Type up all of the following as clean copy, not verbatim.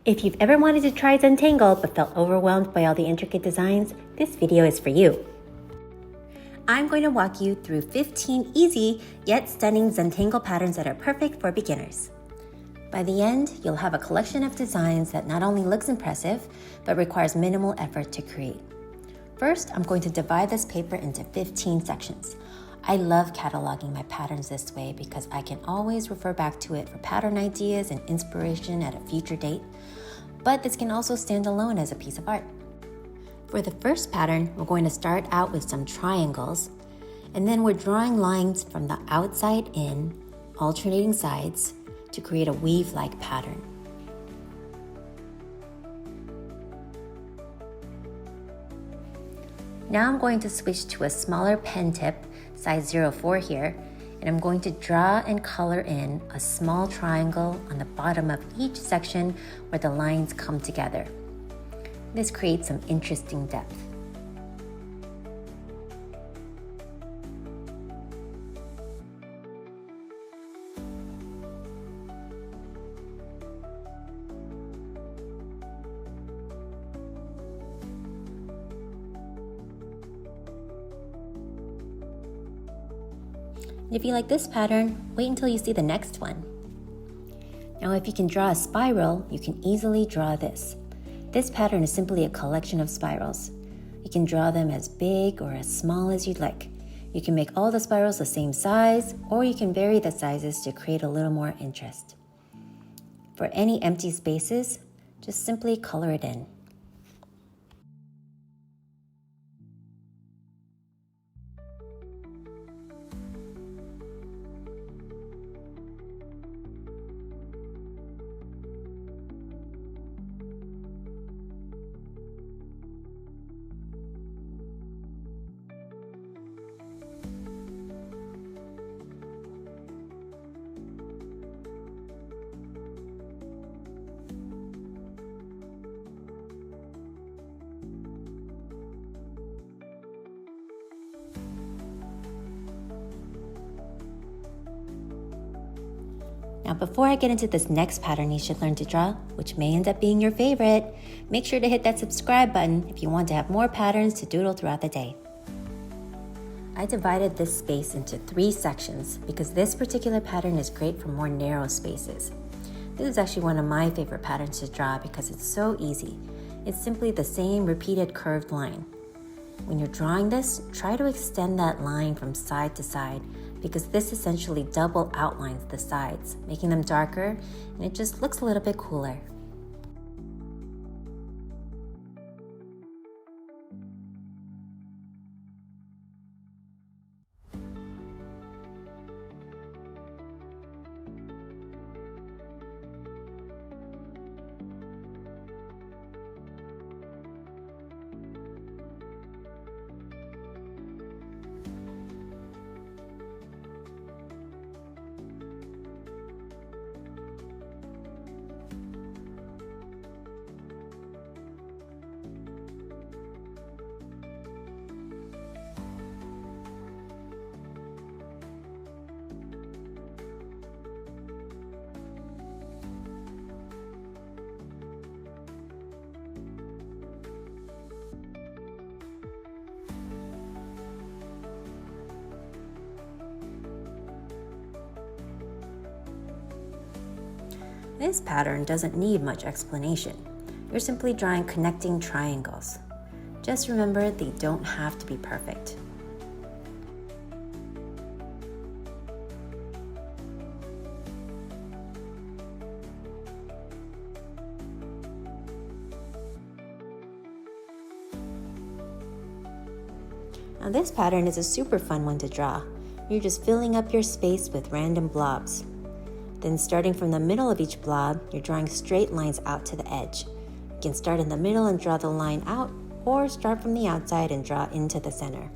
If you've ever wanted to try Zentangle but felt overwhelmed by all the intricate designs, this video is for you. I'm going to walk you through 15 easy yet stunning Zentangle patterns that are perfect for beginners. By the end, you'll have a collection of designs that not only looks impressive, but requires minimal effort to create. First, I'm going to divide this paper into 15 sections. I love cataloging my patterns this way because I can always refer back to it for pattern ideas and inspiration at a future date, but this can also stand alone as a piece of art. For the first pattern, we're going to start out with some triangles, and then we're drawing lines from the outside in, alternating sides, to create a weave-like pattern. Now I'm going to switch to a smaller pen tip, size 04 here, and I'm going to draw and color in a small triangle on the bottom of each section where the lines come together. This creates some interesting depth. If you like this pattern, wait until you see the next one. Now, if you can draw a spiral, you can easily draw this. This pattern is simply a collection of spirals. You can draw them as big or as small as you'd like. You can make all the spirals the same size, or you can vary the sizes to create a little more interest. For any empty spaces, just simply color it in. Now, before I get into this next pattern you should learn to draw, which may end up being your favorite, make sure to hit that subscribe button if you want to have more patterns to doodle throughout the day. I divided this space into 3 sections because this particular pattern is great for more narrow spaces. This is actually one of my favorite patterns to draw because it's so easy. It's simply the same repeated curved line. When you're drawing this, try to extend that line from side to side because this essentially double outlines the sides, making them darker, and it just looks a little bit cooler. This pattern doesn't need much explanation. You're simply drawing connecting triangles. Just remember, they don't have to be perfect. Now, this pattern is a super fun one to draw. You're just filling up your space with random blobs. Then starting from the middle of each blob, you're drawing straight lines out to the edge. You can start in the middle and draw the line out, or start from the outside and draw into the center.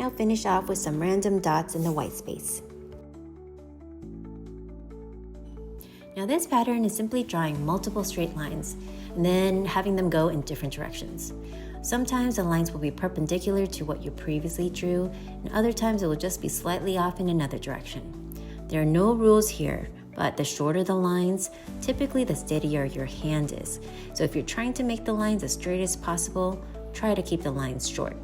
Now finish off with some random dots in the white space. Now this pattern is simply drawing multiple straight lines and then having them go in different directions. Sometimes the lines will be perpendicular to what you previously drew, and other times it will just be slightly off in another direction. There are no rules here, but the shorter the lines, typically the steadier your hand is. So if you're trying to make the lines as straight as possible, try to keep the lines short.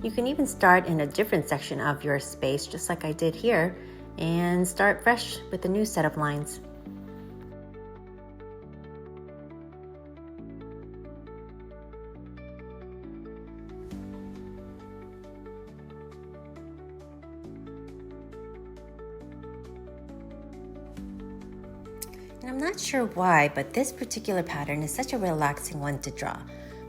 You can even start in a different section of your space, just like I did here, and start fresh with a new set of lines. And I'm not sure why, but this particular pattern is such a relaxing one to draw.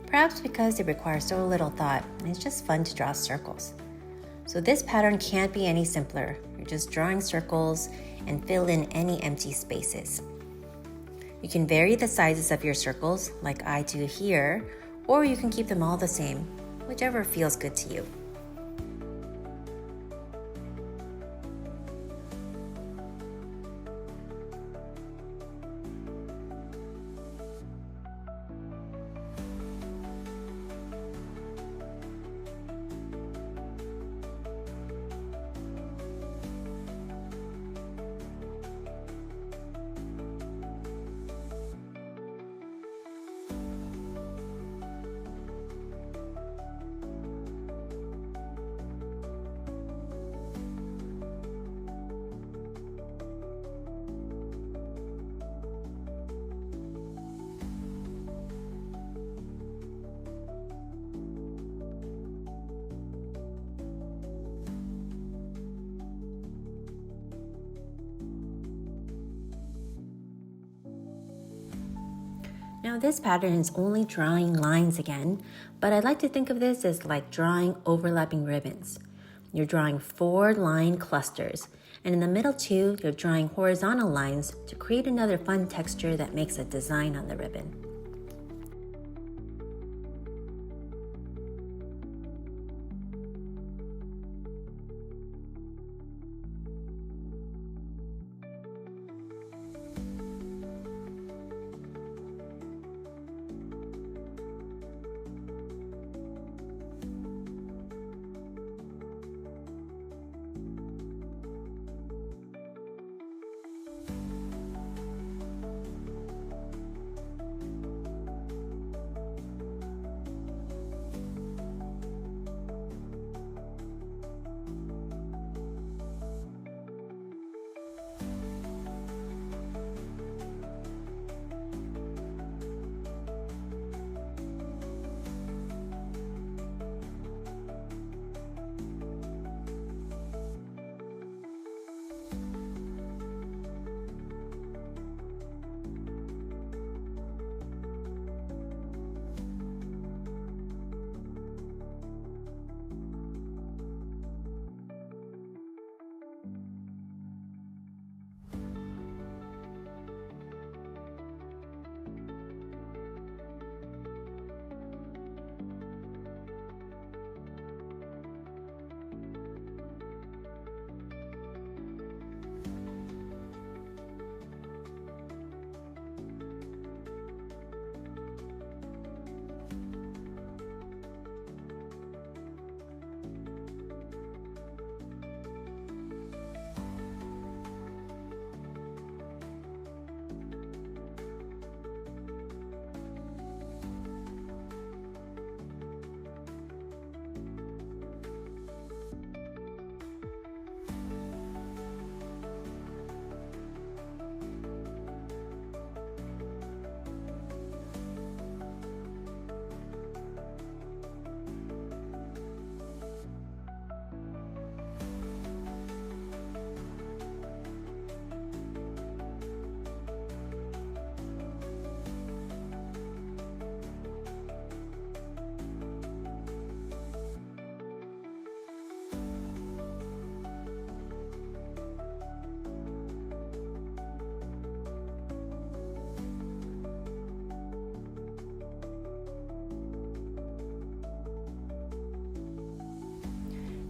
Perhaps because it requires so little thought, and it's just fun to draw circles. So this pattern can't be any simpler. You're just drawing circles and fill in any empty spaces. You can vary the sizes of your circles, like I do here, or you can keep them all the same, whichever feels good to you. Now this pattern is only drawing lines again, but I like to think of this as like drawing overlapping ribbons. You're drawing 4 line clusters, and in the middle 2, you're drawing horizontal lines to create another fun texture that makes a design on the ribbon.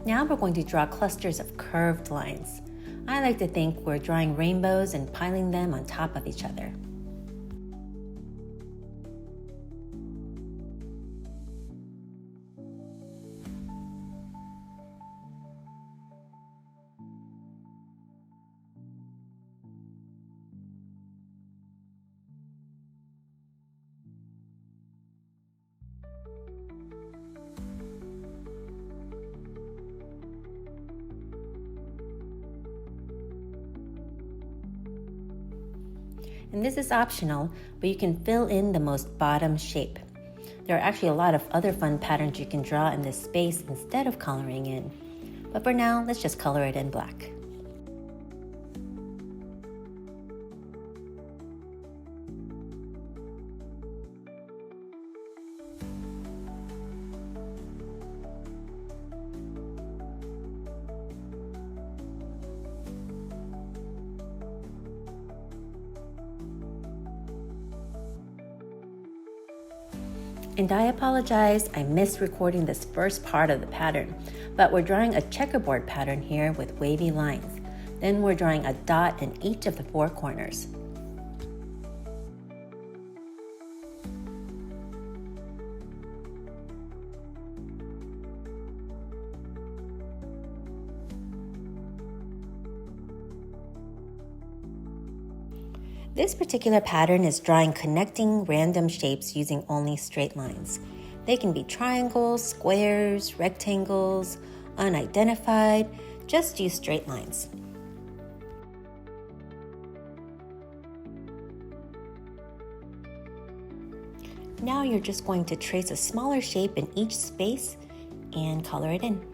Now we're going to draw clusters of curved lines. I like to think we're drawing rainbows and piling them on top of each other. And this is optional, but you can fill in the most bottom shape. There are actually a lot of other fun patterns you can draw in this space instead of coloring in. But for now, let's just color it in black. And I apologize, I missed recording this first part of the pattern, but we're drawing a checkerboard pattern here with wavy lines. Then we're drawing a dot in each of the four corners. This particular pattern is drawing connecting random shapes using only straight lines. They can be triangles, squares, rectangles, unidentified. Just use straight lines. Now you're just going to trace a smaller shape in each space and color it in.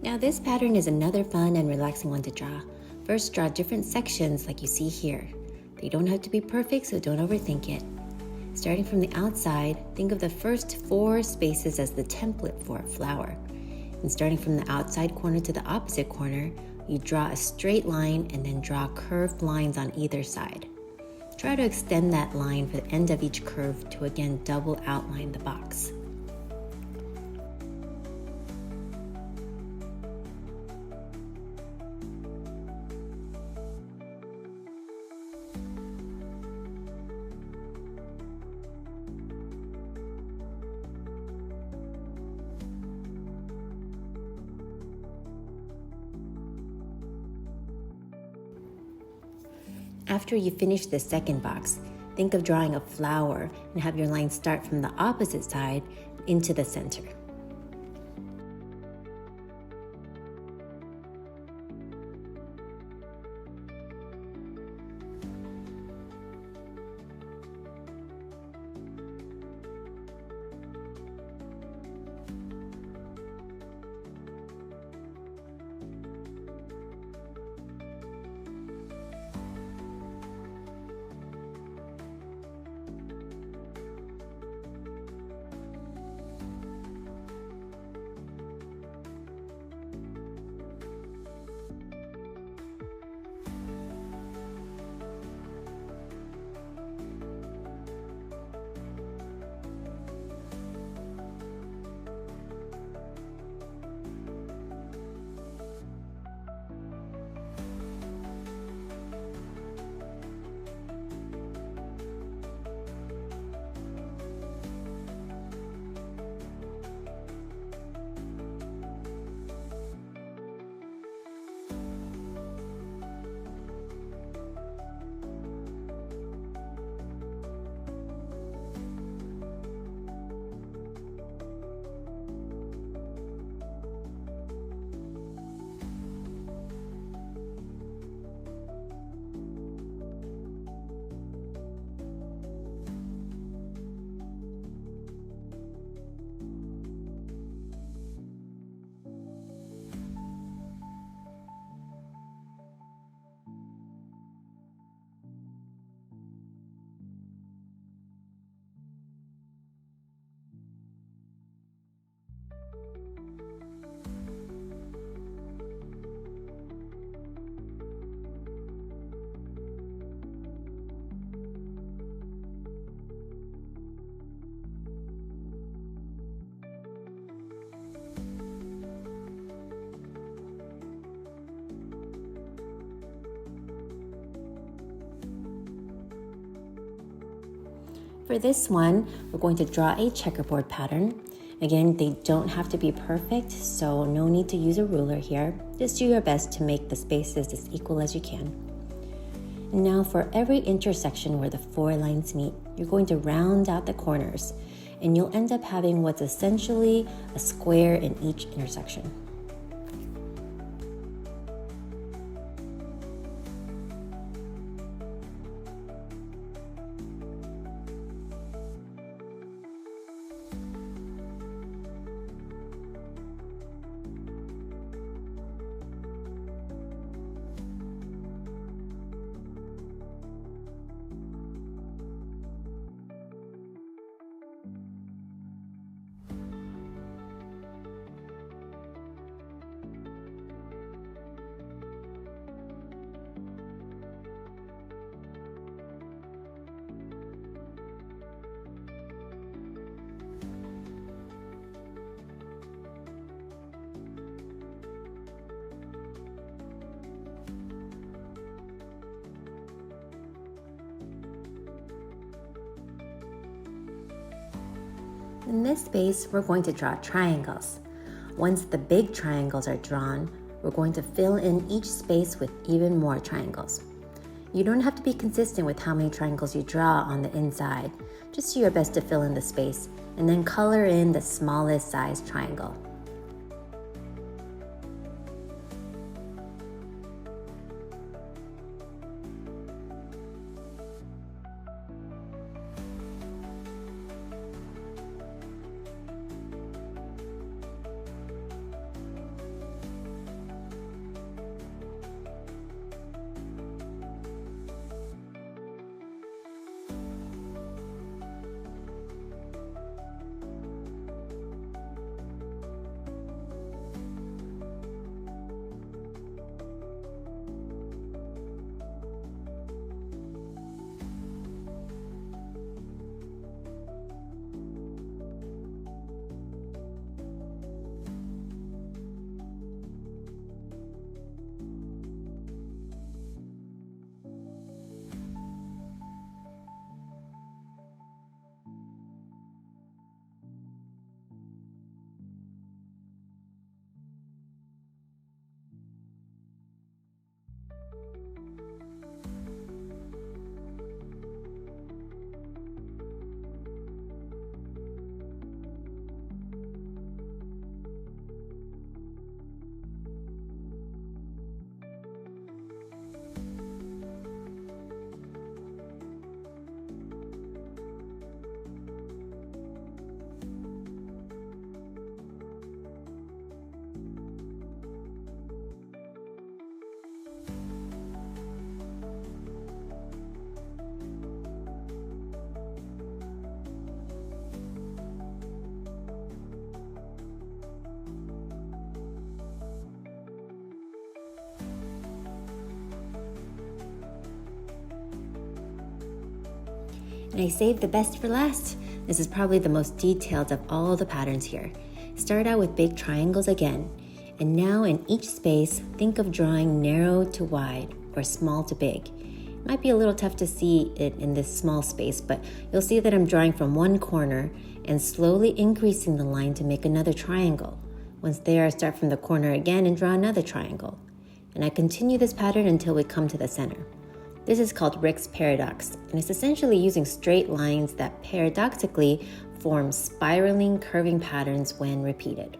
Now this pattern is another fun and relaxing one to draw. First, draw different sections like you see here. They don't have to be perfect, so don't overthink it. Starting from the outside, think of the first 4 spaces as the template for a flower. And starting from the outside corner to the opposite corner, you draw a straight line and then draw curved lines on either side. Try to extend that line for the end of each curve to again double outline the box. After you finish the second box, think of drawing a flower and have your line start from the opposite side into the center. For this one, we're going to draw a checkerboard pattern. Again, they don't have to be perfect, so no need to use a ruler here. Just do your best to make the spaces as equal as you can. And now for every intersection where the 4 lines meet, you're going to round out the corners, and you'll end up having what's essentially a square in each intersection. In this space, we're going to draw triangles. Once the big triangles are drawn, we're going to fill in each space with even more triangles. You don't have to be consistent with how many triangles you draw on the inside. Just do your best to fill in the space and then color in the smallest size triangle. And I saved the best for last. This is probably the most detailed of all the patterns here. Start out with big triangles again. And now in each space, think of drawing narrow to wide or small to big. It might be a little tough to see it in this small space, but you'll see that I'm drawing from one corner and slowly increasing the line to make another triangle. Once there, I start from the corner again and draw another triangle. And I continue this pattern until we come to the center. This is called Rick's paradox, and it's essentially using straight lines that paradoxically form spiraling, curving patterns when repeated.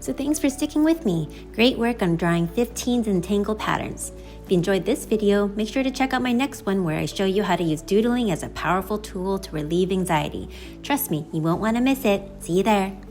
So thanks for sticking with me. Great work on drawing 15 Zentangle patterns. If you enjoyed this video, make sure to check out my next one where I show you how to use doodling as a powerful tool to relieve anxiety. Trust me, you won't want to miss it. See you there.